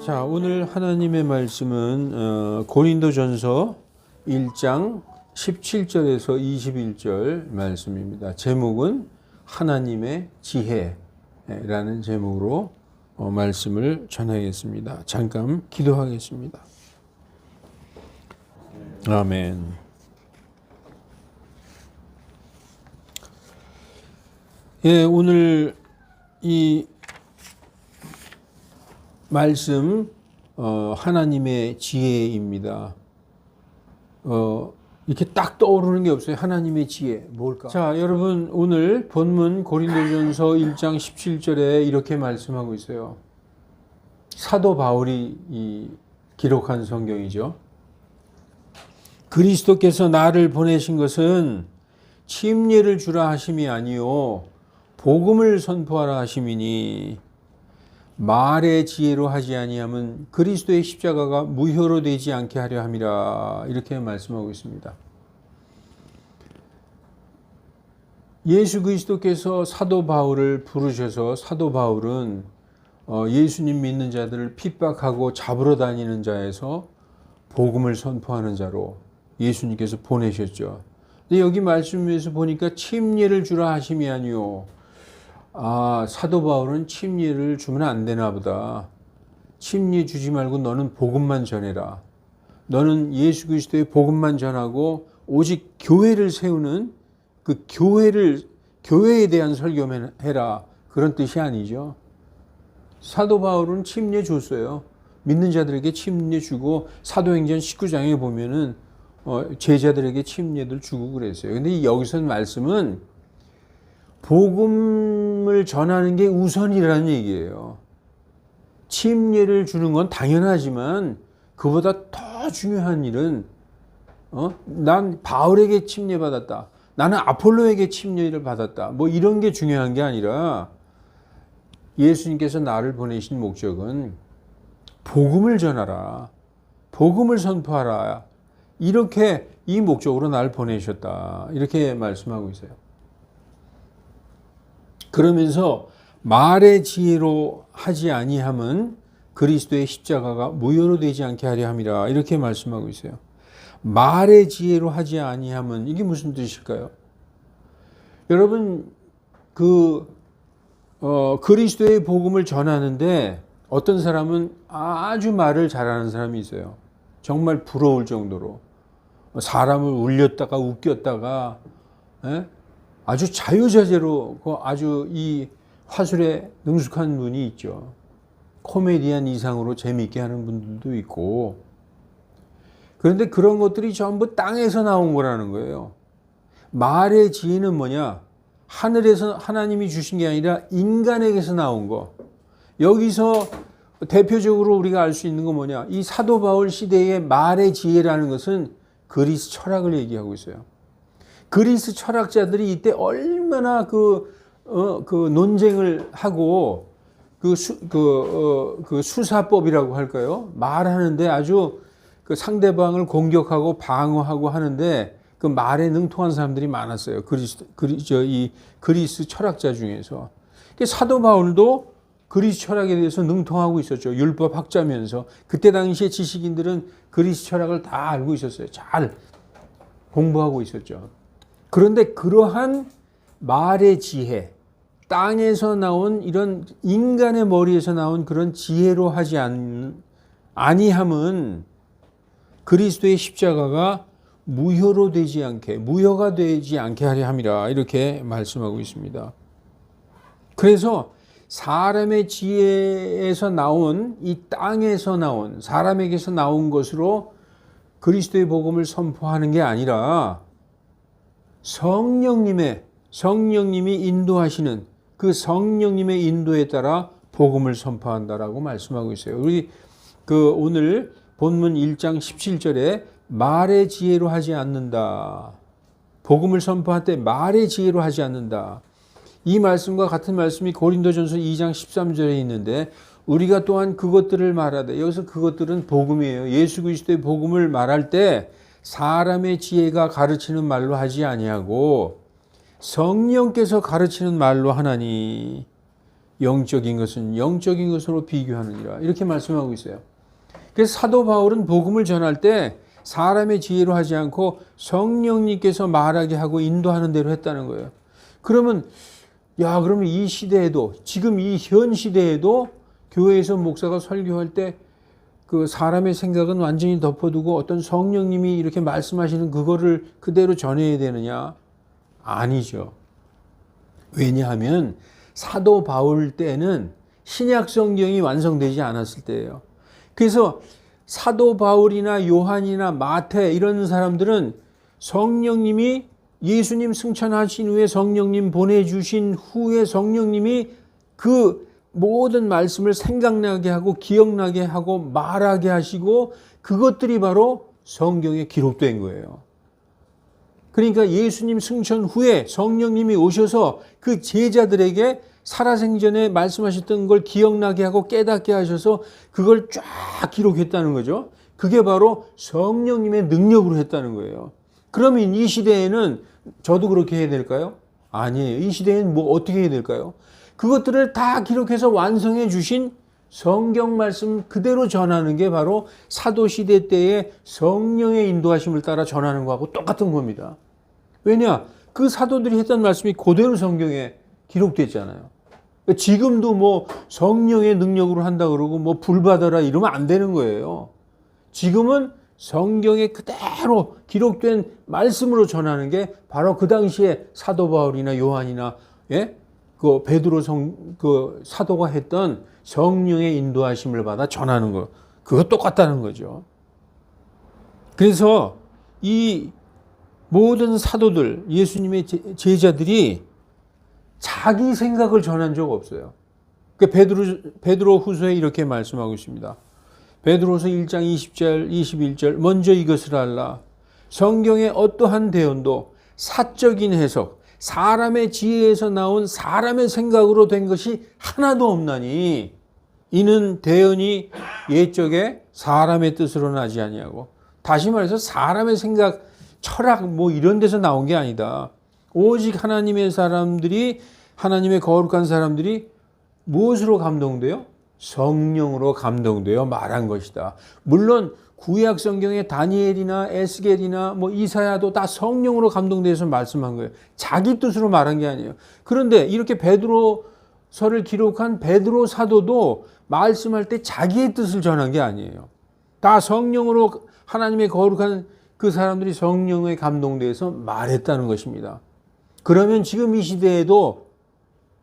자, 오늘 하나님의 말씀은 고린도전서 1장 17절에서 21절 말씀입니다. 제목은 하나님의 지혜라는 제목으로 말씀을 전하겠습니다. 잠깐 기도하겠습니다. 아멘. 예, 오늘 이 말씀 하나님의 지혜입니다. 이렇게 딱 떠오르는 게 없어요. 하나님의 지혜 뭘까? 자, 여러분 오늘 본문 고린도전서 1장 17절에 이렇게 말씀하고 있어요. 사도 바울이 기록한 성경이죠. 그리스도께서 나를 보내신 것은 침례를 주라 하심이 아니요 복음을 선포하라 하심이니 말의 지혜로 하지 아니함은 그리스도의 십자가가 무효로 되지 않게 하려 함이라. 이렇게 말씀하고 있습니다. 예수 그리스도께서 사도 바울을 부르셔서 사도 바울은 예수님 믿는 자들을 핍박하고 잡으러 다니는 자에서 복음을 선포하는 자로 예수님께서 보내셨죠. 근데 여기 말씀에서 보니까 침례를 주라 하심이 아니요. 사도 바울은 침례를 주면 안 되나 보다. 침례 주지 말고 너는 복음만 전해라. 너는 예수 그리스도의 복음만 전하고 오직 교회를 세우는 그 교회에 대한 설교만 해라. 그런 뜻이 아니죠. 사도 바울은 침례 줬어요. 믿는 자들에게 침례 주고 사도행전 19장에 보면은 제자들에게 침례들 주고 그랬어요. 근데 여기서 말씀은 복음을 전하는 게 우선이라는 얘기예요. 침례를 주는 건 당연하지만 그보다 더 중요한 일은 난 바울에게 침례 받았다. 나는 아폴로에게 침례를 받았다. 뭐 이런 게 중요한 게 아니라 예수님께서 나를 보내신 목적은 복음을 전하라. 복음을 선포하라. 이렇게 이 목적으로 나를 보내셨다. 이렇게 말씀하고 있어요. 그러면서 말의 지혜로 하지 아니함은 그리스도의 십자가가 무효로 되지 않게 하려 함이라. 이렇게 말씀하고 있어요. 말의 지혜로 하지 아니함은 이게 무슨 뜻일까요? 여러분 그리스도의 복음을 전하는데 어떤 사람은 아주 말을 잘하는 사람이 있어요. 정말 부러울 정도로 사람을 울렸다가 웃겼다가 아주 자유자재로 아주 이 화술에 능숙한 분이 있죠. 코미디언 이상으로 재미있게 하는 분들도 있고. 그런데 그런 것들이 전부 땅에서 나온 거라는 거예요. 말의 지혜는 뭐냐? 하늘에서 하나님이 주신 게 아니라 인간에게서 나온 거. 여기서 대표적으로 우리가 알 수 있는 건 뭐냐? 이 사도 바울 시대의 말의 지혜라는 것은 그리스 철학을 얘기하고 있어요. 그리스 철학자들이 이때 얼마나 그 논쟁을 하고 그 수사법이라고 할까요? 말하는데 아주 그 상대방을 공격하고 방어하고 하는데 그 말에 능통한 사람들이 많았어요. 그리스 철학자 중에서. 사도 바울도 그리스 철학에 대해서 능통하고 있었죠. 율법 학자면서. 그때 당시에 지식인들은 그리스 철학을 다 알고 있었어요. 잘 공부하고 있었죠. 그런데 그러한 말의 지혜, 땅에서 나온 이런 인간의 머리에서 나온 그런 지혜로 하지 아니함은 그리스도의 십자가가 무효가 되지 않게 하려 함이라. 이렇게 말씀하고 있습니다. 그래서 사람의 지혜에서 나온 이 땅에서 나온 사람에게서 나온 것으로 그리스도의 복음을 선포하는 게 아니라 성령님이 인도하시는 그 성령님의 인도에 따라 복음을 선포한다라고 말씀하고 있어요. 우리 오늘 본문 1장 17절에 말의 지혜로 하지 않는다. 복음을 선포할 때 말의 지혜로 하지 않는다. 이 말씀과 같은 말씀이 고린도전서 2장 13절에 있는데 우리가 또한 그것들을 말하되, 여기서 그것들은 복음이에요. 예수 그리스도의 복음을 말할 때 사람의 지혜가 가르치는 말로 하지 아니하고 성령께서 가르치는 말로 하나니 영적인 것은 영적인 것으로 비교하느니라. 이렇게 말씀하고 있어요. 그래서 사도 바울은 복음을 전할 때 사람의 지혜로 하지 않고 성령님께서 말하게 하고 인도하는 대로 했다는 거예요. 그러면 이 시대에도, 지금 이 현 시대에도 교회에서 목사가 설교할 때 그 사람의 생각은 완전히 덮어두고 어떤 성령님이 이렇게 말씀하시는 그거를 그대로 전해야 되느냐? 아니죠. 왜냐하면 사도 바울 때는 신약 성경이 완성되지 않았을 때예요. 그래서 사도 바울이나 요한이나 마태 이런 사람들은 성령님이 예수님 승천하신 후에 성령님 보내주신 후에 성령님이 그 모든 말씀을 생각나게 하고 기억나게 하고 말하게 하시고 그것들이 바로 성경에 기록된 거예요. 그러니까 예수님 승천 후에 성령님이 오셔서 그 제자들에게 살아생전에 말씀하셨던 걸 기억나게 하고 깨닫게 하셔서 그걸 쫙 기록했다는 거죠. 그게 바로 성령님의 능력으로 했다는 거예요. 그러면 이 시대에는 저도 그렇게 해야 될까요? 아니에요. 이 시대에는 뭐 어떻게 해야 될까요? 그것들을 다 기록해서 완성해 주신 성경 말씀 그대로 전하는 게 바로 사도시대 때의 성령의 인도하심을 따라 전하는 거하고 똑같은 겁니다. 왜냐? 그 사도들이 했던 말씀이 그대로 성경에 기록됐잖아요. 지금도 뭐 성령의 능력으로 한다 그러고 뭐 불 받아라 이러면 안 되는 거예요. 지금은 성경에 그대로 기록된 말씀으로 전하는 게 바로 그 당시에 사도 바울이나 요한이나 그 베드로 그 사도가 했던 성령의 인도하심을 받아 전하는 거, 그거 똑같다는 거죠. 그래서 이 모든 사도들, 예수님의 제자들이 자기 생각을 전한 적 없어요. 베드로 후서에 이렇게 말씀하고 있습니다. 베드로서 1장 20절, 21절, 먼저 이것을 알라. 성경의 어떠한 대언도 사적인 해석, 사람의 지혜에서 나온 사람의 생각으로 된 것이 하나도 없나니 이는 대언이 옛적에 사람의 뜻으로 나지 아니하고, 다시 말해서 사람의 생각, 철학 뭐 이런 데서 나온 게 아니다. 오직 하나님의 사람들이, 하나님의 거룩한 사람들이 무엇으로 감동돼요? 성령으로 감동되어 말한 것이다. 물론 구약 성경의 다니엘이나 에스겔이나 뭐 이사야도 다 성령으로 감동돼서 말씀한 거예요. 자기 뜻으로 말한 게 아니에요. 그런데 이렇게 베드로서를 기록한 베드로 사도도 말씀할 때 자기의 뜻을 전한 게 아니에요. 다 성령으로, 하나님의 거룩한 그 사람들이 성령에 감동돼서 말했다는 것입니다. 그러면 지금 이 시대에도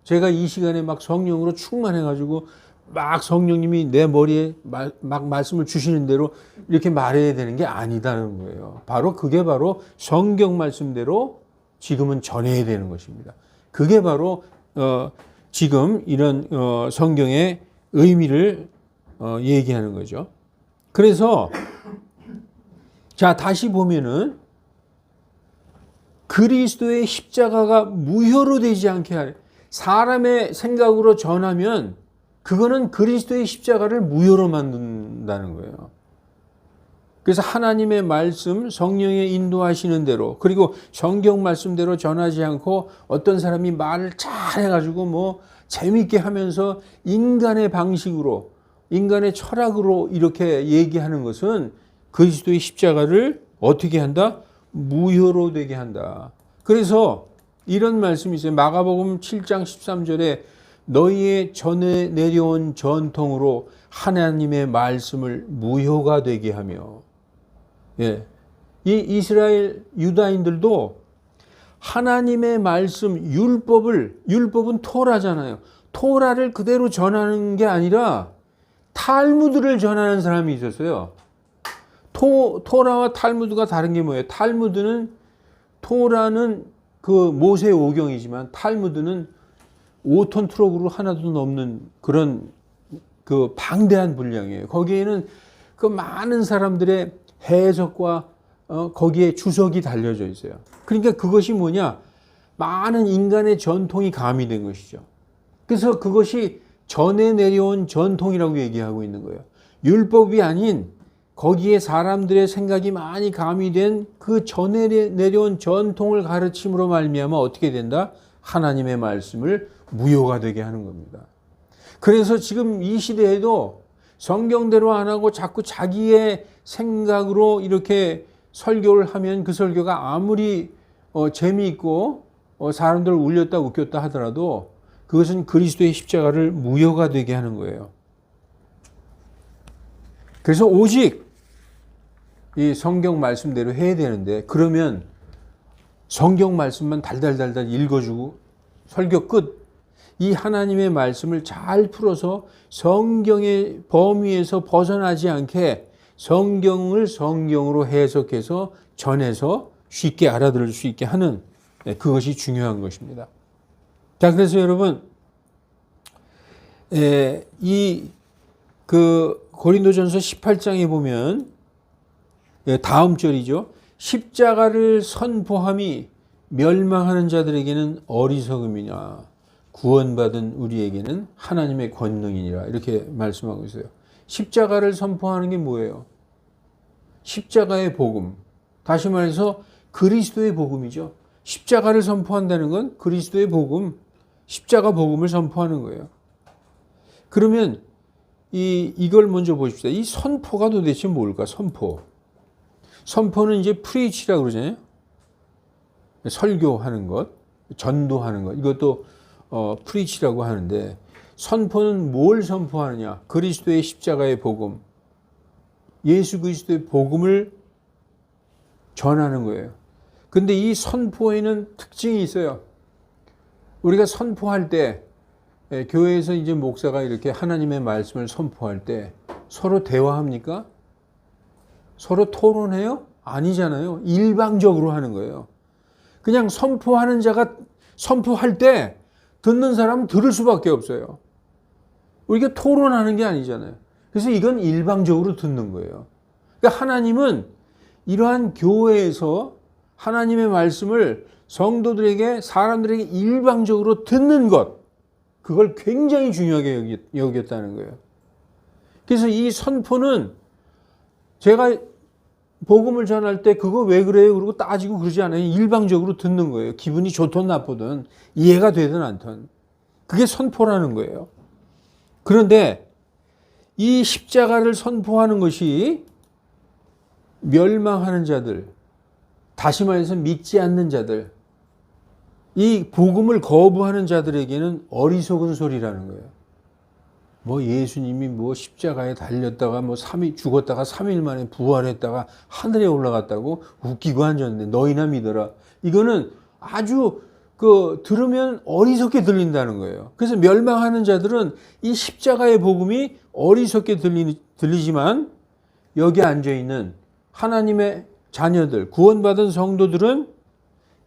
제가 이 시간에 막 성령으로 충만해가지고 막 성령님이 내 머리에 막 말씀을 주시는 대로 이렇게 말해야 되는 게 아니다는 거예요. 바로 그게 바로 성경 말씀대로 지금은 전해야 되는 것입니다. 그게 바로 지금 이런 성경의 의미를 얘기하는 거죠. 그래서 자, 다시 보면은 그리스도의 십자가가 무효로 되지 않게 하래. 사람의 생각으로 전하면 그거는 그리스도의 십자가를 무효로 만든다는 거예요. 그래서 하나님의 말씀, 성령의 인도하시는 대로, 그리고 성경 말씀대로 전하지 않고 어떤 사람이 말을 잘 해가지고 뭐 재밌게 하면서 인간의 방식으로, 인간의 철학으로 이렇게 얘기하는 것은 그리스도의 십자가를 어떻게 한다? 무효로 되게 한다. 그래서 이런 말씀이 있어요. 마가복음 7장 13절에 너희의 전에 내려온 전통으로 하나님의 말씀을 무효가 되게 하며, 이 이스라엘 유다인들도 하나님의 말씀, 율법은 토라잖아요. 토라를 그대로 전하는 게 아니라 탈무드를 전하는 사람이 있었어요. 토라와 탈무드가 다른 게 뭐예요? 토라는 그 모세 오경이지만 탈무드는 5톤 트럭으로 하나도 넘는 그런 그 방대한 분량이에요. 거기에는 그 많은 사람들의 해석과 거기에 주석이 달려져 있어요. 그러니까 그것이 뭐냐? 많은 인간의 전통이 가미된 것이죠. 그래서 그것이 전에 내려온 전통이라고 얘기하고 있는 거예요. 율법이 아닌 거기에 사람들의 생각이 많이 가미된 그 전에 내려온 전통을 가르침으로 말미암아 어떻게 된다? 하나님의 말씀을 무효가 되게 하는 겁니다. 그래서 지금 이 시대에도 성경대로 안 하고 자꾸 자기의 생각으로 이렇게 설교를 하면 그 설교가 아무리 재미있고 사람들을 울렸다 웃겼다 하더라도 그것은 그리스도의 십자가를 무효화되게 하는 거예요. 그래서 오직 이 성경 말씀대로 해야 되는데, 그러면 성경 말씀만 달달달달 읽어주고 설교 끝. 이 하나님의 말씀을 잘 풀어서 성경의 범위에서 벗어나지 않게 성경을 성경으로 해석해서 전해서 쉽게 알아들을 수 있게 하는, 그것이 중요한 것입니다. 자, 그래서 여러분, 고린도전서 18장에 보면 다음 절이죠. 십자가를 선포함이 멸망하는 자들에게는 어리석음이냐, 구원받은 우리에게는 하나님의 권능이니라, 이렇게 말씀하고 있어요. 십자가를 선포하는 게 뭐예요? 십자가의 복음. 다시 말해서 그리스도의 복음이죠. 십자가를 선포한다는 건 그리스도의 복음, 십자가 복음을 선포하는 거예요. 그러면 이걸 먼저 보십시다. 이 선포가 도대체 뭘까? 선포는 이제 프리치라고 그러잖아요. 설교하는 것, 전도하는 것. 이것도 프리치라고 하는데, 선포는 뭘 선포하느냐? 그리스도의 십자가의 복음, 예수 그리스도의 복음을 전하는 거예요. 근데 이 선포에는 특징이 있어요. 우리가 선포할 때, 교회에서 이제 목사가 이렇게 하나님의 말씀을 선포할 때 서로 대화합니까? 서로 토론해요? 아니잖아요. 일방적으로 하는 거예요. 그냥 선포하는 자가 선포할 때 듣는 사람은 들을 수밖에 없어요. 우리가 토론하는 게 아니잖아요. 그래서 이건 일방적으로 듣는 거예요. 그러니까 하나님은 이러한 교회에서 하나님의 말씀을 성도들에게, 사람들에게 일방적으로 듣는 것, 그걸 굉장히 중요하게 여겼다는 거예요. 그래서 이 선포는 제가 복음을 전할 때 그거 왜 그래요? 그러고 따지고 그러지 않아요. 일방적으로 듣는 거예요. 기분이 좋든 나쁘든 이해가 되든 않든. 그게 선포라는 거예요. 그런데 이 십자가를 선포하는 것이 멸망하는 자들, 다시 말해서 믿지 않는 자들, 이 복음을 거부하는 자들에게는 어리석은 소리라는 거예요. 뭐 예수님이 뭐 십자가에 달렸다가 뭐 3일 죽었다가 3일 만에 부활했다가 하늘에 올라갔다고 웃기고 앉았는데 너희나 믿어라. 이거는 아주 들으면 어리석게 들린다는 거예요. 그래서 멸망하는 자들은 이 십자가의 복음이 어리석게 들리지만, 여기 앉아 있는 하나님의 자녀들, 구원받은 성도들은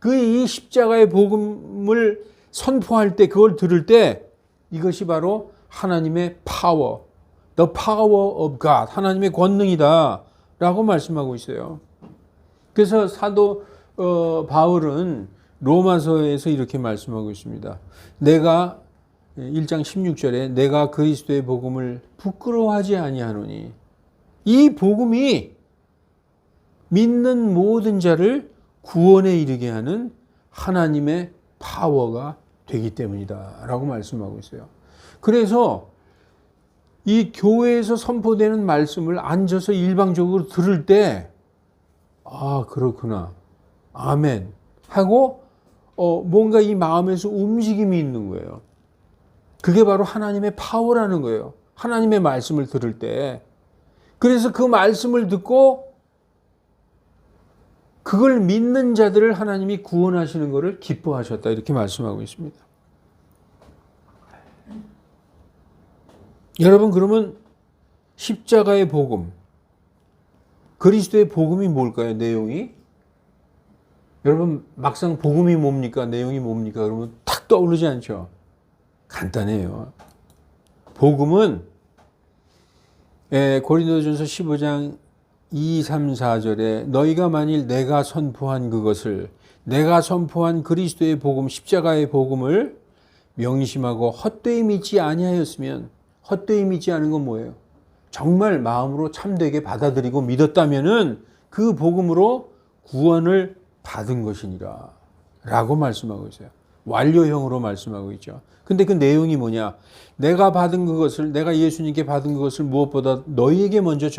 이 십자가의 복음을 선포할 때, 그걸 들을 때 이것이 바로 하나님의 파워, the power of God, 하나님의 권능이다 라고 말씀하고 있어요. 그래서 사도 바울은 로마서에서 이렇게 말씀하고 있습니다. 내가 1장 16절에 내가 그리스도의 복음을 부끄러워하지 아니하노니, 이 복음이 믿는 모든 자를 구원에 이르게 하는 하나님의 파워가 되기 때문이다 라고 말씀하고 있어요. 그래서 이 교회에서 선포되는 말씀을 앉아서 일방적으로 들을 때, 아, 그렇구나, 아멘 하고 뭔가 이 마음에서 움직임이 있는 거예요. 그게 바로 하나님의 파워라는 거예요. 하나님의 말씀을 들을 때. 그래서 그 말씀을 듣고 그걸 믿는 자들을 하나님이 구원하시는 것을 기뻐하셨다, 이렇게 말씀하고 있습니다. 여러분, 그러면 십자가의 복음, 그리스도의 복음이 뭘까요? 내용이? 여러분, 막상 복음이 뭡니까? 내용이 뭡니까? 그러면 탁 떠오르지 않죠? 간단해요. 복음은 고린도전서 15장 2, 3, 4절에 너희가 만일 내가 선포한 그것을, 내가 선포한 그리스도의 복음, 십자가의 복음을 명심하고 헛되이 믿지 아니하였으면, 헛되이 믿지 않은 건 뭐예요? 정말 마음으로 참되게 받아들이고 믿었다면은 그 복음으로 구원을 받은 것이니라 라고 말씀하고 있어요. 완료형으로 말씀하고 있죠. 근데 그 내용이 뭐냐? 내가 받은 그것을, 내가 예수님께 받은 그것을 무엇보다 너희에게 먼저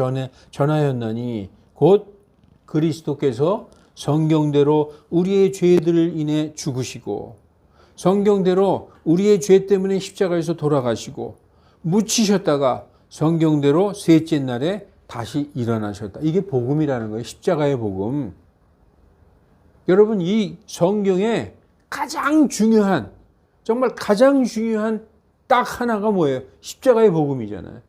전하였나니 곧 그리스도께서 성경대로 우리의 죄들을 인해 죽으시고 성경대로 우리의 죄 때문에 십자가에서 돌아가시고 묻히셨다가 성경대로 셋째 날에 다시 일어나셨다. 이게 복음이라는 거예요. 십자가의 복음. 여러분, 이 성경에 가장 중요한, 정말 가장 중요한 딱 하나가 뭐예요? 십자가의 복음이잖아요.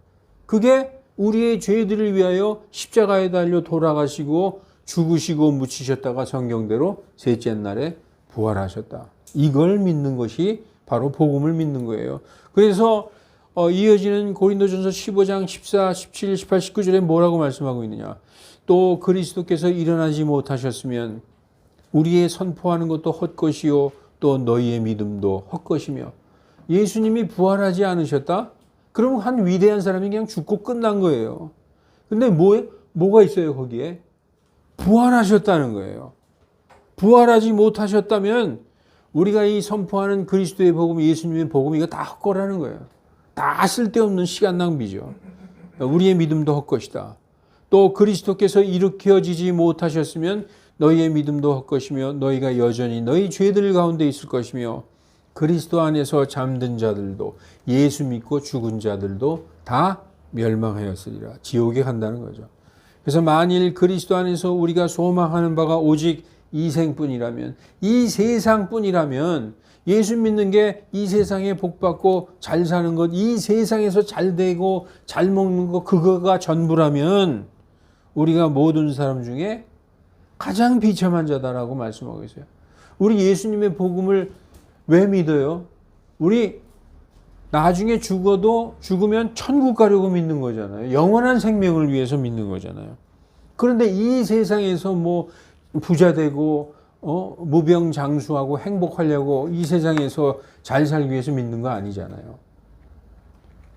그게 우리의 죄들을 위하여 십자가에 달려 돌아가시고 죽으시고 묻히셨다가 성경대로 셋째 날에 부활하셨다. 이걸 믿는 것이 바로 복음을 믿는 거예요. 그래서 이어지는 고린도전서 15장 14, 17, 18, 19절에 뭐라고 말씀하고 있느냐. 또 그리스도께서 일어나지 못하셨으면 우리의 선포하는 것도 헛것이요 또 너희의 믿음도 헛것이며. 예수님이 부활하지 않으셨다? 그럼 한 위대한 사람이 그냥 죽고 끝난 거예요. 근데 뭐가 있어요 거기에? 부활하셨다는 거예요. 부활하지 못하셨다면 우리가 이 선포하는 그리스도의 복음, 예수님의 복음, 이거 다 헛거라는 거예요. 다 쓸데없는 시간 낭비죠. 우리의 믿음도 헛것이다. 또 그리스도께서 일으켜지지 못하셨으면 너희의 믿음도 헛것이며 너희가 여전히 너희 죄들 가운데 있을 것이며 그리스도 안에서 잠든 자들도 예수 믿고 죽은 자들도 다 멸망하였으리라. 지옥에 간다는 거죠. 그래서 만일 그리스도 안에서 우리가 소망하는 바가 오직 이 생뿐이라면, 이 세상뿐이라면, 예수 믿는 게 이 세상에 복받고 잘 사는 것, 이 세상에서 잘 되고 잘 먹는 것, 그거가 전부라면 우리가 모든 사람 중에 가장 비참한 자다라고 말씀하고 있어요. 우리 예수님의 복음을 왜 믿어요? 우리 나중에 죽으면 천국 가려고 믿는 거잖아요. 영원한 생명을 위해서 믿는 거잖아요. 그런데 이 세상에서 뭐 부자 되고 무병장수하고 행복하려고 이 세상에서 잘 살기 위해서 믿는 거 아니잖아요.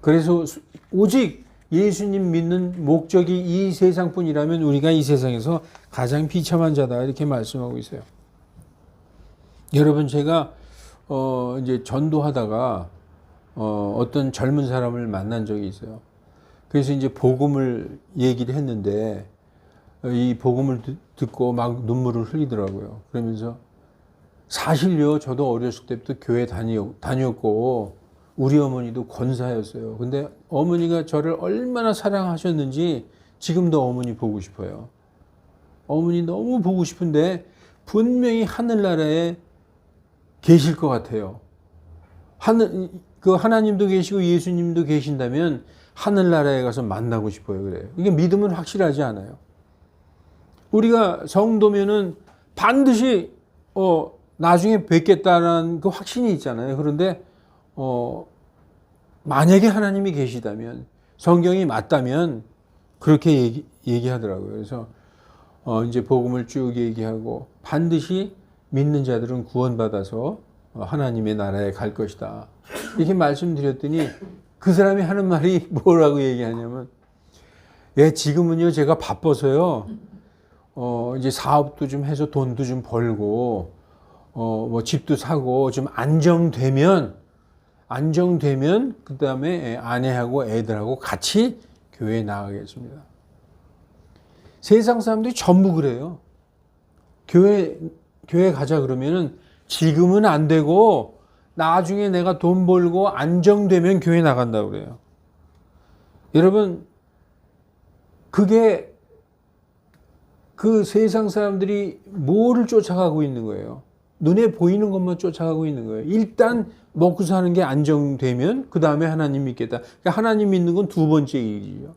그래서 오직 예수님 믿는 목적이 이 세상뿐이라면 우리가 이 세상에서 가장 비참한 자다 이렇게 말씀하고 있어요. 여러분, 제가 이제 전도하다가 어떤 젊은 사람을 만난 적이 있어요. 그래서 이제 복음을 얘기를 했는데 이 복음을 듣고 막 눈물을 흘리더라고요. 그러면서 사실요, 저도 어렸을 때부터 교회 다녔고 우리 어머니도 권사였어요. 근데 어머니가 저를 얼마나 사랑하셨는지 지금도 어머니 보고 싶어요. 어머니 너무 보고 싶은데 분명히 하늘나라에 계실 것 같아요. 하나님도 계시고 예수님도 계신다면 하늘나라에 가서 만나고 싶어요. 그래요. 이게 믿음은 확실하지 않아요. 우리가 성도면은 반드시 나중에 뵙겠다는 그 확신이 있잖아요. 그런데 만약에 하나님이 계시다면, 성경이 맞다면 그렇게 얘기하더라고요. 그래서 이제 복음을 쭉 얘기하고 반드시 믿는 자들은 구원받아서 하나님의 나라에 갈 것이다. 이렇게 말씀드렸더니 그 사람이 하는 말이 뭐라고 얘기하냐면, 예, 지금은요 제가 바빠서요 이제 사업도 좀 해서 돈도 좀 벌고 뭐 집도 사고 좀 안정되면 그 다음에 아내하고 애들하고 같이 교회에 나가겠습니다. 세상 사람들이 전부 그래요. 교회 가자 그러면은 지금은 안 되고 나중에 내가 돈 벌고 안정되면 교회 나간다고 그래요. 여러분, 그게 그 세상 사람들이 뭐를 쫓아가고 있는 거예요? 눈에 보이는 것만 쫓아가고 있는 거예요. 일단 먹고 사는 게 안정되면 그 다음에 하나님 믿겠다. 그러니까 하나님 믿는 건 두 번째 일이죠.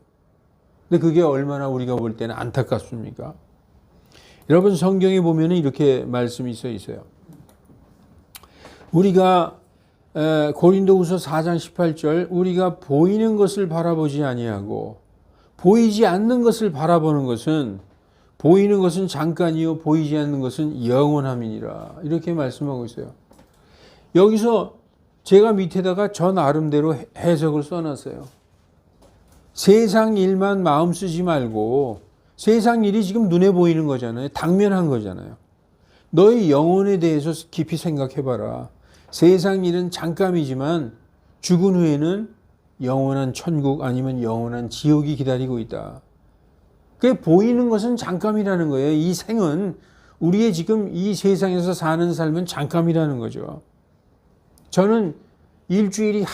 근데 그게 얼마나 우리가 볼 때는 안타깝습니까? 여러분, 성경에 보면 이렇게 말씀이 써 있어요. 우리가 고린도후서 4장 18절, 우리가 보이는 것을 바라보지 아니하고 보이지 않는 것을 바라보는 것은, 보이는 것은 잠깐이요 보이지 않는 것은 영원함이니라, 이렇게 말씀하고 있어요. 여기서 제가 밑에다가 저 나름대로 해석을 써놨어요. 세상 일만 마음 쓰지 말고, 세상 일이 지금 눈에 보이는 거잖아요. 당면한 거잖아요. 너의 영혼에 대해서 깊이 생각해봐라. 세상 일은 잠깐이지만 죽은 후에는 영원한 천국 아니면 영원한 지옥이 기다리고 있다. 그게 보이는 것은 잠깐이라는 거예요. 이 생은 우리의 지금 이 세상에서 사는 삶은 잠깐이라는 거죠. 저는 일주일이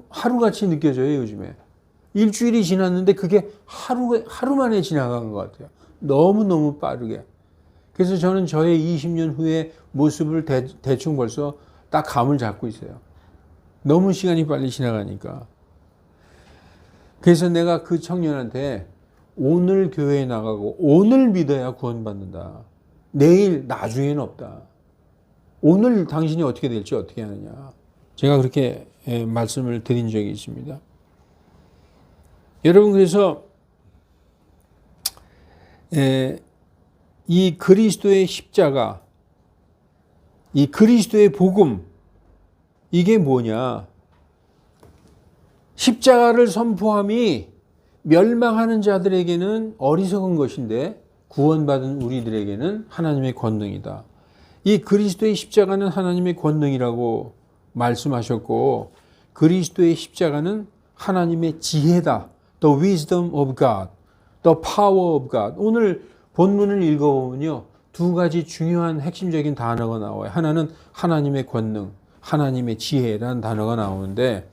하루같이 느껴져요, 요즘에. 일주일이 지났는데 그게 하루 만에 지나간 것 같아요. 너무너무 빠르게. 그래서 저는 저의 20년 후의 모습을 대충 벌써 딱 감을 잡고 있어요. 너무 시간이 빨리 지나가니까. 그래서 내가 그 청년한테 오늘 교회에 나가고 오늘 믿어야 구원받는다. 내일, 나중에는 없다. 오늘 당신이 어떻게 될지 어떻게 하느냐. 제가 그렇게 말씀을 드린 적이 있습니다. 여러분, 그래서 이 그리스도의 십자가, 이 그리스도의 복음, 이게 뭐냐? 십자가를 선포함이 멸망하는 자들에게는 어리석은 것인데 구원받은 우리들에게는 하나님의 권능이다. 이 그리스도의 십자가는 하나님의 권능이라고 말씀하셨고, 그리스도의 십자가는 하나님의 지혜다. The wisdom of God, the power of God. 오늘 본문을 읽어보면요, 두 가지 중요한 핵심적인 단어가 나와요. 하나는 하나님의 권능, 하나님의 지혜라는 단어가 나오는데,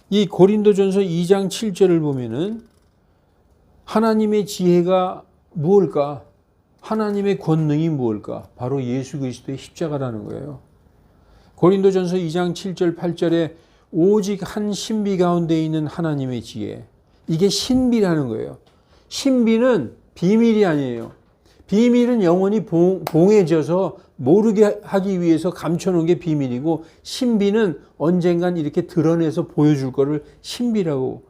이 고린도전서 2장 7절을 보면은 하나님의 지혜가 무엇일까? 하나님의 권능이 무엇일까? 바로 예수 그리스도의 십자가라는 거예요. 고린도전서 2장 7절 8절에 오직 한 신비 가운데 있는 하나님의 지혜. 이게 신비라는 거예요. 신비는 비밀이 아니에요. 비밀은 영원히 봉해져서 모르게 하기 위해서 감춰놓은 게 비밀이고, 신비는 언젠간 이렇게 드러내서 보여줄 거를 신비라고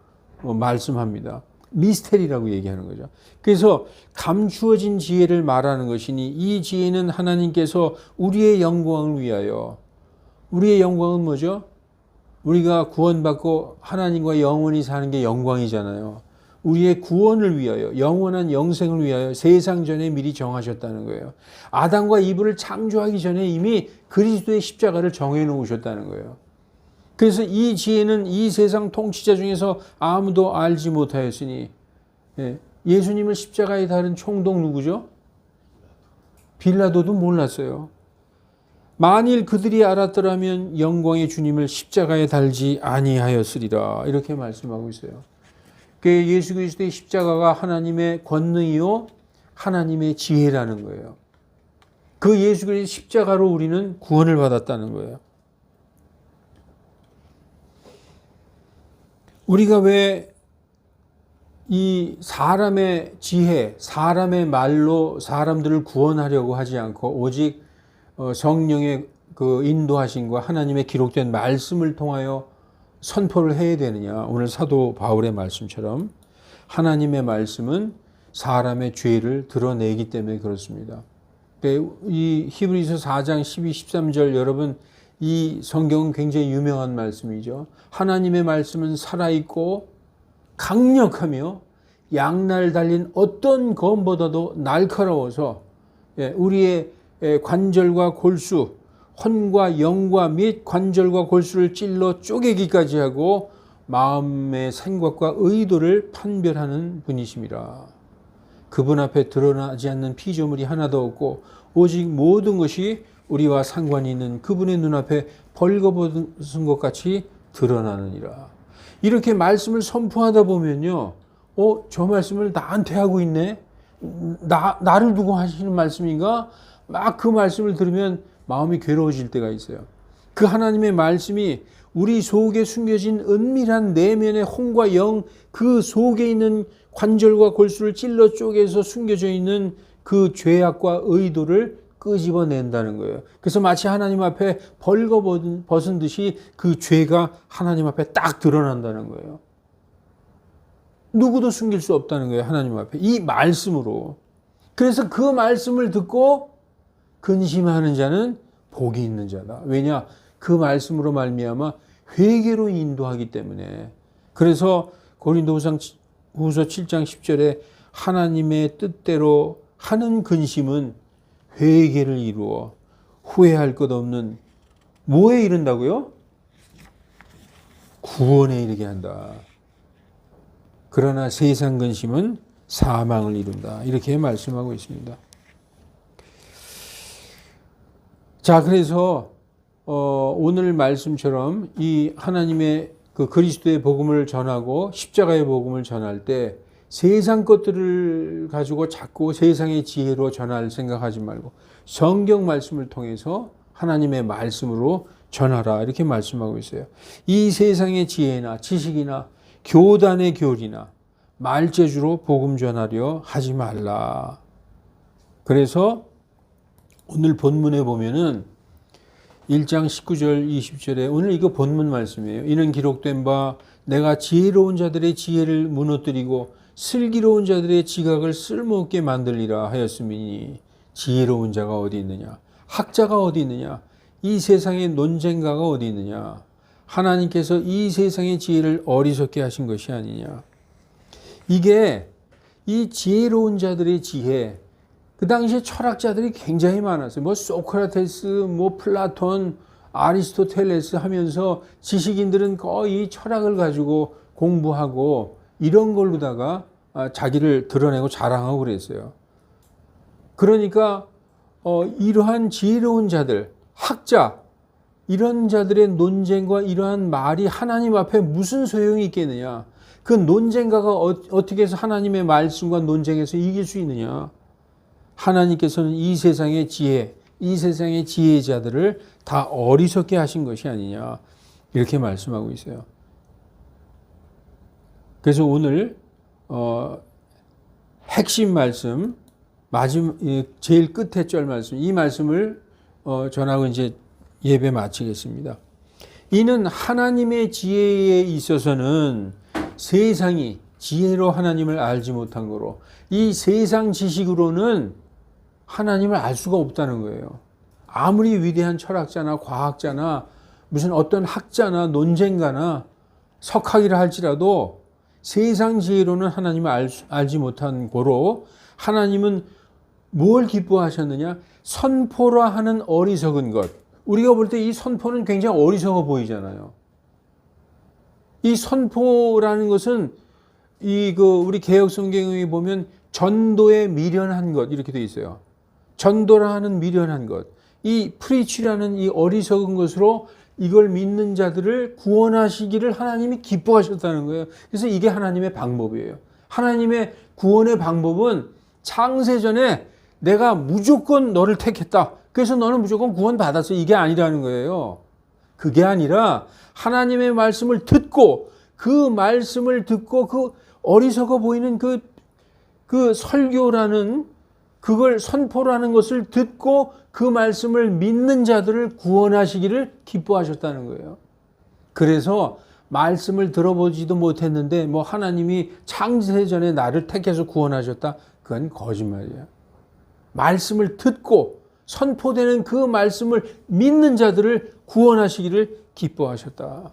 말씀합니다. 미스테리라고 얘기하는 거죠. 그래서 감추어진 지혜를 말하는 것이니 이 지혜는 하나님께서 우리의 영광을 위하여, 우리의 영광은 뭐죠? 우리가 구원받고 하나님과 영원히 사는 게 영광이잖아요. 우리의 구원을 위하여, 영원한 영생을 위하여 세상 전에 미리 정하셨다는 거예요. 아담과 이브를 창조하기 전에 이미 그리스도의 십자가를 정해 놓으셨다는 거예요. 그래서 이 지혜는 이 세상 통치자 중에서 아무도 알지 못하였으니, 예수님을 십자가에 달은 총독 누구죠? 빌라도도 몰랐어요. 만일 그들이 알았더라면 영광의 주님을 십자가에 달지 아니하였으리라. 이렇게 말씀하고 있어요. 그 예수 그리스도의 십자가가 하나님의 권능이요 하나님의 지혜라는 거예요. 그 예수 그리스도의 십자가로 우리는 구원을 받았다는 거예요. 우리가 왜 이 사람의 지혜, 사람의 말로 사람들을 구원하려고 하지 않고 오직 성령의 그 인도하심과 하나님의 기록된 말씀을 통하여 선포를 해야 되느냐? 오늘 사도 바울의 말씀처럼 하나님의 말씀은 사람의 죄를 드러내기 때문에 그렇습니다. 이 히브리서 4장 12, 13절 여러분, 이 성경은 굉장히 유명한 말씀이죠. 하나님의 말씀은 살아있고 강력하며 양날 달린 어떤 검보다도 날카로워서 우리의 관절과 골수, 혼과 영과 및 관절과 골수를 찔러 쪼개기까지 하고 마음의 생각과 의도를 판별하는 분이심이라. 그분 앞에 드러나지 않는 피조물이 하나도 없고 오직 모든 것이 우리와 상관이 있는 그분의 눈앞에 벌거벗은 것 같이 드러나느니라. 이렇게 말씀을 선포하다 보면요, 저 말씀을 나한테 하고 있네? 나를 두고 하시는 말씀인가? 막 그 말씀을 들으면 마음이 괴로워질 때가 있어요. 그 하나님의 말씀이 우리 속에 숨겨진 은밀한 내면의 혼과 영, 그 속에 있는 관절과 골수를 찔러 쪼개서 숨겨져 있는 그 죄악과 의도를 끄집어낸다는 거예요. 그래서 마치 하나님 앞에 벌거벗은 듯이 그 죄가 하나님 앞에 딱 드러난다는 거예요. 누구도 숨길 수 없다는 거예요. 하나님 앞에. 이 말씀으로. 그래서 그 말씀을 듣고 근심하는 자는 복이 있는 자다. 왜냐? 그 말씀으로 말미암아 회개로 인도하기 때문에. 그래서 고린도후서 7장 10절에 하나님의 뜻대로 하는 근심은 회개를 이루어 후회할 것 없는 뭐에 이른다고요? 구원에 이르게 한다. 그러나 세상 근심은 사망을 이룬다. 이렇게 말씀하고 있습니다. 자, 그래서 오늘 말씀처럼 이 하나님의 그 그리스도의 복음을 전하고 십자가의 복음을 전할 때 세상 것들을 가지고 자꾸 세상의 지혜로 전할 생각하지 말고 성경 말씀을 통해서 하나님의 말씀으로 전하라. 이렇게 말씀하고 있어요. 이 세상의 지혜나 지식이나 교단의 교리나 말재주로 복음 전하려 하지 말라. 그래서 오늘 본문에 보면은 1장 19절 20절에 오늘 이거 본문 말씀이에요. 이는 기록된 바 내가 지혜로운 자들의 지혜를 무너뜨리고 슬기로운 자들의 지각을 쓸모없게 만들리라 하였음이니 지혜로운 자가 어디 있느냐? 학자가 어디 있느냐? 이 세상의 논쟁가가 어디 있느냐? 하나님께서 이 세상의 지혜를 어리석게 하신 것이 아니냐? 이게 이 지혜로운 자들의 지혜, 그 당시에 철학자들이 굉장히 많았어요. 뭐 소크라테스, 뭐 플라톤, 아리스토텔레스 하면서 지식인들은 거의 철학을 가지고 공부하고 이런 걸로다가 자기를 드러내고 자랑하고 그랬어요. 그러니까 이러한 지혜로운 자들, 학자, 이런 자들의 논쟁과 이러한 말이 하나님 앞에 무슨 소용이 있겠느냐? 그 논쟁가가 어떻게 해서 하나님의 말씀과 논쟁에서 이길 수 있느냐? 하나님께서는 이 세상의 지혜, 이 세상의 지혜자들을 다 어리석게 하신 것이 아니냐, 이렇게 말씀하고 있어요. 그래서 오늘 핵심 말씀, 제일 끝에 절 말씀, 이 말씀을 전하고 이제 예배 마치겠습니다. 이는 하나님의 지혜에 있어서는 세상이 지혜로 하나님을 알지 못한 거로, 이 세상 지식으로는 하나님을 알 수가 없다는 거예요. 아무리 위대한 철학자나 과학자나 무슨 어떤 학자나 논쟁가나 석학이라 할지라도 세상 지혜로는 하나님을 알지 못한 고로 하나님은 뭘 기뻐하셨느냐? 선포라 하는 어리석은 것. 우리가 볼 때 이 선포는 굉장히 어리석어 보이잖아요. 이 선포라는 것은 우리 개역 성경에 보면 전도에 미련한 것 이렇게 돼 있어요. 전도라 하는 미련한 것. 이 프리치라는 이 어리석은 것으로 이걸 믿는 자들을 구원하시기를 하나님이 기뻐하셨다는 거예요. 그래서 이게 하나님의 방법이에요. 하나님의 구원의 방법은 창세전에 내가 무조건 너를 택했다. 그래서 너는 무조건 구원받았어. 이게 아니라는 거예요. 그게 아니라 하나님의 말씀을 듣고 그 말씀을 듣고 그 어리석어 보이는 그 설교라는 그걸 선포라는 것을 듣고 그 말씀을 믿는 자들을 구원하시기를 기뻐하셨다는 거예요. 그래서 말씀을 들어보지도 못했는데 뭐 하나님이 창세전에 나를 택해서 구원하셨다. 그건 거짓말이야. 말씀을 듣고 선포되는 그 말씀을 믿는 자들을 구원하시기를 기뻐하셨다.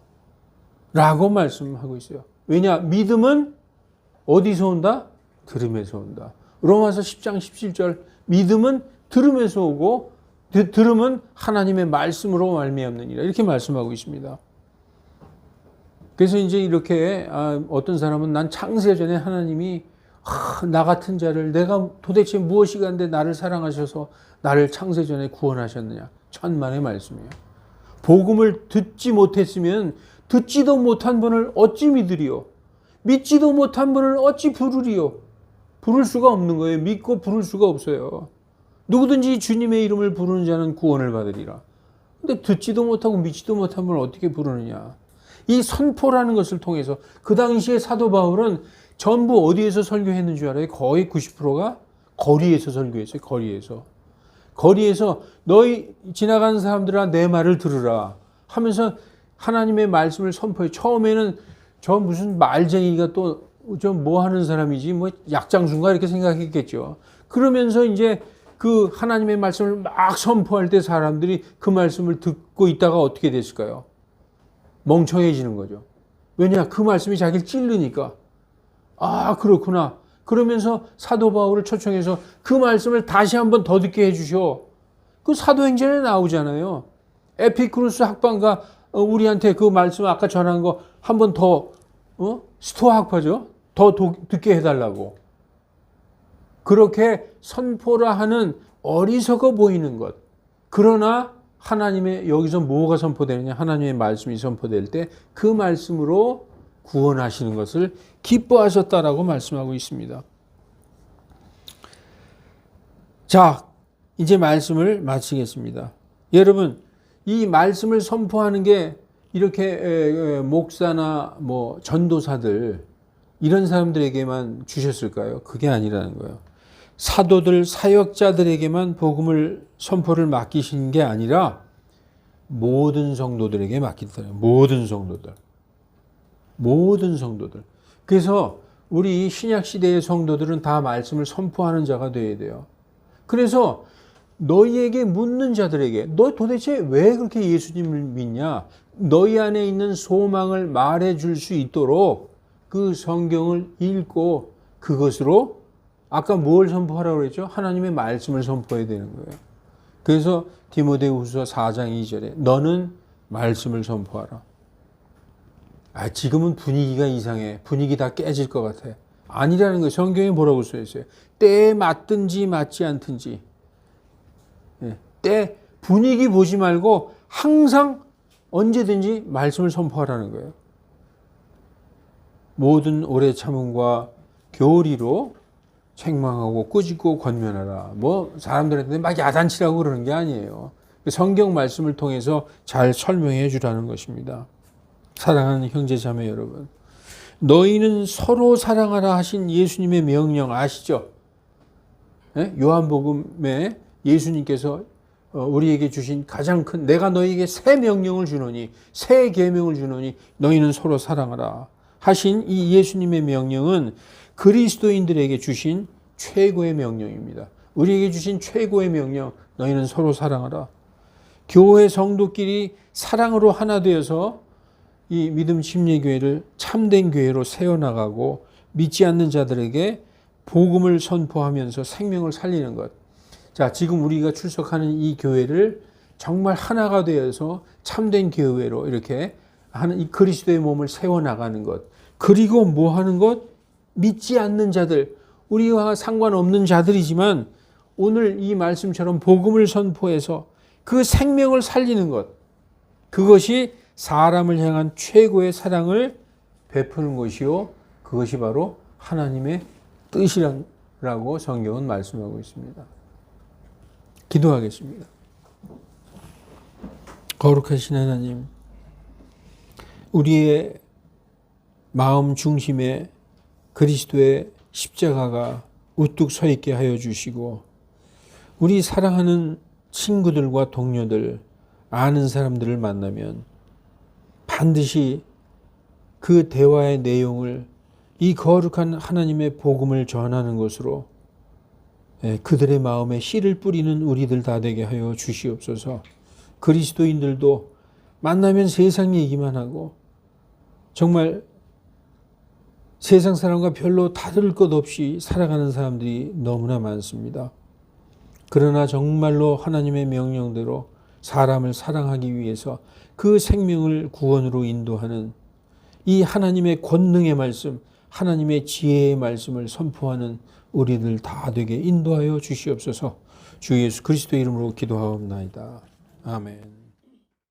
라고 말씀하고 있어요. 왜냐? 믿음은 어디서 온다? 들음에서 온다. 로마서 10장 17절 믿음은 들음에서 오고 들음은 하나님의 말씀으로 말미암느니라. 이렇게 말씀하고 있습니다. 그래서 이제 이렇게 어떤 사람은 난 창세전에 하나님이 나 같은 자를 내가 도대체 무엇이 간데 나를 사랑하셔서 나를 창세전에 구원하셨느냐. 천만의 말씀이에요. 복음을 듣지 못했으면 듣지도 못한 분을 어찌 믿으리요? 믿지도 못한 분을 어찌 부르리요? 부를 수가 없는 거예요. 믿고 부를 수가 없어요. 누구든지 주님의 이름을 부르는 자는 구원을 받으리라. 근데 듣지도 못하고 믿지도 못한 분을 어떻게 부르느냐. 이 선포라는 것을 통해서 그 당시에 사도 바울은 전부 어디에서 설교했는 줄 알아요? 거의 90%가 거리에서 설교했어요. 거리에서 너희 지나가는 사람들아 내 말을 들으라 하면서 하나님의 말씀을 선포해. 처음에는 저 무슨 말쟁이가 또 좀 뭐 하는 사람이지 뭐 약장수인가 이렇게 생각했겠죠. 그러면서 이제 그 하나님의 말씀을 막 선포할 때 사람들이 그 말씀을 듣고 있다가 어떻게 됐을까요? 멍청해지는 거죠. 왜냐? 그 말씀이 자기를 찔르니까. 아, 그렇구나. 그러면서 사도 바울을 초청해서 그 말씀을 다시 한번 더 듣게 해주셔. 그 사도행전에 나오잖아요. 에피쿠로스 학방가 우리한테 그 말씀 아까 전한 거 한 번 더 스토아 학파죠. 더 듣게 해달라고. 그렇게 선포라 하는 어리석어 보이는 것. 그러나 하나님의 여기서 뭐가 선포되느냐? 하나님의 말씀이 선포될 때 그 말씀으로 구원하시는 것을 기뻐하셨다라고 말씀하고 있습니다. 자, 이제 말씀을 마치겠습니다. 여러분, 이 말씀을 선포하는 게 이렇게 목사나 뭐 전도사들 이런 사람들에게만 주셨을까요? 그게 아니라는 거예요. 사도들, 사역자들에게만 복음을 선포를 맡기신 게 아니라 모든 성도들에게 맡기더래요. 모든 성도들. 모든 성도들. 그래서 우리 신약 시대의 성도들은 다 말씀을 선포하는 자가 되어야 돼요. 그래서 너희에게 묻는 자들에게 너 도대체 왜 그렇게 예수님을 믿냐? 너희 안에 있는 소망을 말해 줄 수 있도록 그 성경을 읽고 그것으로 아까 뭘 선포하라고 그랬죠? 하나님의 말씀을 선포해야 되는 거예요. 그래서 디모데후서 4장 2절에 너는 말씀을 선포하라. 지금은 분위기가 이상해. 분위기 다 깨질 것 같아. 아니라는 거예요. 성경에 뭐라고 써 있어요? 때에 맞든지 맞지 않든지. 때 분위기 보지 말고 항상 언제든지 말씀을 선포하라는 거예요. 모든 오래 참음과 교리로 책망하고 꾸짖고 권면하라. 뭐 사람들한테 막 야단치라고 그러는 게 아니에요. 성경 말씀을 통해서 잘 설명해 주라는 것입니다. 사랑하는 형제 자매 여러분, 너희는 서로 사랑하라 하신 예수님의 명령 아시죠? 요한복음에 예수님께서 우리에게 주신 가장 큰 내가 너희에게 새 명령을 주노니 새 계명을 주노니 너희는 서로 사랑하라 하신 이 예수님의 명령은 그리스도인들에게 주신 최고의 명령입니다. 우리에게 주신 최고의 명령, 너희는 서로 사랑하라. 교회 성도끼리 사랑으로 하나 되어서 이 믿음 침례교회를 참된 교회로 세워나가고 믿지 않는 자들에게 복음을 선포하면서 생명을 살리는 것. 자, 지금 우리가 출석하는 이 교회를 정말 하나가 되어서 참된 교회로 이렇게 하는 이 그리스도의 몸을 세워나가는 것. 그리고 뭐 하는 것? 믿지 않는 자들, 우리와 상관없는 자들이지만 오늘 이 말씀처럼 복음을 선포해서 그 생명을 살리는 것. 그것이 사람을 향한 최고의 사랑을 베푸는 것이요. 그것이 바로 하나님의 뜻이라고 성경은 말씀하고 있습니다. 기도하겠습니다. 거룩하신 하나님, 우리의 마음 중심에 그리스도의 십자가가 우뚝 서 있게 하여 주시고 우리 사랑하는 친구들과 동료들, 아는 사람들을 만나면 반드시 그 대화의 내용을 이 거룩한 하나님의 복음을 전하는 것으로 그들의 마음에 씨를 뿌리는 우리들 다 되게 하여 주시옵소서. 그리스도인들도 만나면 세상 얘기만 하고 정말 세상 사람과 별로 다를 것 없이 살아가는 사람들이 너무나 많습니다. 그러나 정말로 하나님의 명령대로 사람을 사랑하기 위해서 그 생명을 구원으로 인도하는 이 하나님의 권능의 말씀, 하나님의 지혜의 말씀을 선포하는 우리들 다 되게 인도하여 주시옵소서. 주 예수 그리스도의 이름으로 기도하옵나이다. 아멘.